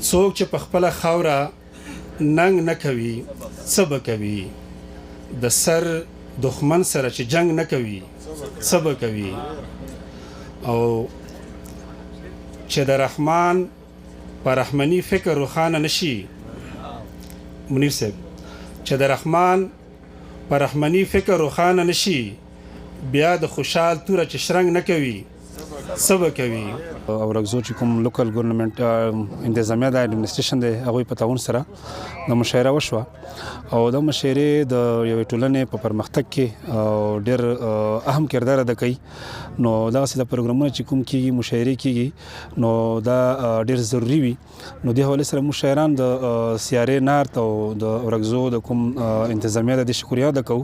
څوک چې په خپله خاوره ننګ نه کوي څه به کوي؟ د سر دښمن سره چې جنگ نه کوي څه به کوي؟ او چې د رحمان په رحمني فکر روښانه نشي، منیر صاحب، چې د رحمان په رحمني فکر روښانه نشي، بیا د خوشحال توره چې شرنګ نه کوي څه به کوي؟ او رګزو چې کوم لوکل ګورنمنت انتظامیه د اډمنسټریشن د هغوی په تعاون سره د مشاعره وشوه او د مشاعرې د یوې ټولنې په پرمختګ کې ډېر اهم کردار ادا کوي. نو دغسې د پروګرامونه چې کوم کېږي، مشاعرې کېږي، نو دا ډېر ضروري وي. نو دې حوالې سره موږ شاعران د سیارې نارت او د رګزو د کوم انتظامیه د دې شکریه ادا کوو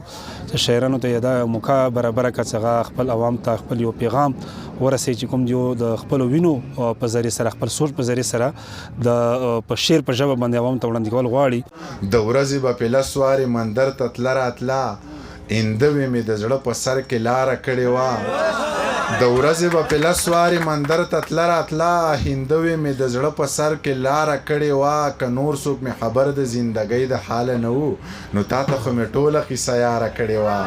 چې شاعرانو ته یې دا موقع برابره کړه چې هغه خپل عوام ته خپل یو پیغام ورسوي چې کوم دیو د خپلو وینو په ذریعه سره، خپل سوچ په ذریعه سره د په شعر په ژبه باندې عوام ته وړاندې کول غواړي. د ورځې به په لس وارې مندر ته تله راتله، اندوې مې د زړه په سر کې لاره کړې وه. د ورځې به په لس وارې مندر ته تله راتله، هندوې مې د زړه په سر کې لاره کړې وه. که نور څوک مې خبر د زندګۍ د حاله نه وو، نو تا ته خو مې ټوله قصه یاره کړې وه.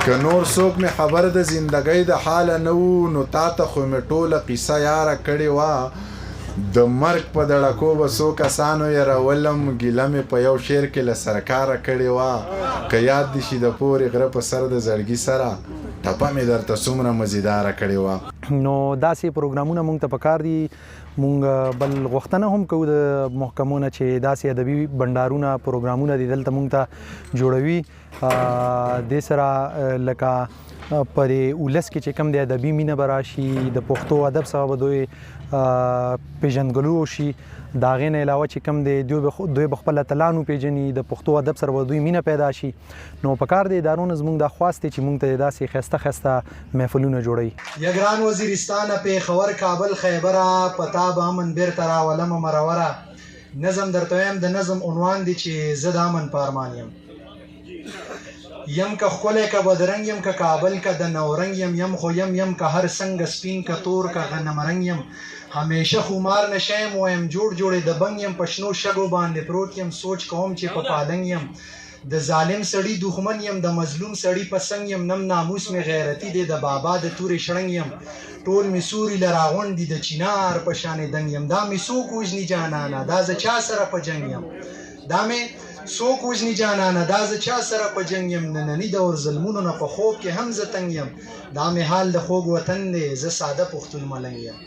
که نور څوک مې خبر د زندګۍ د حاله نه وو، نو تا ته خو مې ټوله قصه یاره کړې وه. د مرګ په دړکو به څو کسانو یرولم، ګیله مې په یو شعر کې له سرکاره کړې وه. که یاد دې شي د پورې غره په سر د زړګي سره، ټپه مې درته څومره مزیداره کړې وه. نو داسې پروګرامونه مونږ ته پکار دي. مونږ بل غوښتنه هم کوو د محکمو نه چې داسې ادبي بنډارونه، پروګرامونه دي دلته مونږ ته جوړوي. دې سره لکه په دې ولس کې چې کوم د ادبي مینه به راشي، د پښتو ادب سره به دوی پیژندګلو وشي. د هغې نه علاوه چې کوم دی دوی به خپل اتلان وپېژني، د پښتو ادب سره به دوی مینه پیدا شي. نو پکار دی ادارو نه زموږ دا خواست دی چې مونږ ته داسې ښایسته ښایسته محفلونه جوړوي. یا ګران وزیرستانه، پېښور، کابل، خیبره، په تا به امن بیرته راولمه مروره. نظم درته وایم، د نظم عنوان دی چې زه د امن په ارمان یم که ښکلی که بدرنګ یم، که کابل که د نورنګ یم خو یم که هر څنګه سپین که تور که غنمرنګ یم. همیشه خمار نشه یم، وایم جوړې د بنګ یم، په شنو شګو باندې پروت یم، سوچ کوم چې په پالنګ یم. د ظالم سړي دښمن یم، د مظلوم سړي په څنګ یم. نم ناموس مې غیرتي دی، د بابا د تورې شړنګ یم. ټول مې سوري له راغونډ دي، د چینار په شانې دنګ یم. دا مې څوک وژني جانانه، دا زه چا سره په جنګ یم. دا مې څوک وژني جانانه، دا زه چا سره په جنګ یم. ننني دور ظلمونو نه په خوب کې هم زه تنګ یم. دا مې حال د خوږ وطن دی، زه ساده پښتون ملنګ یم.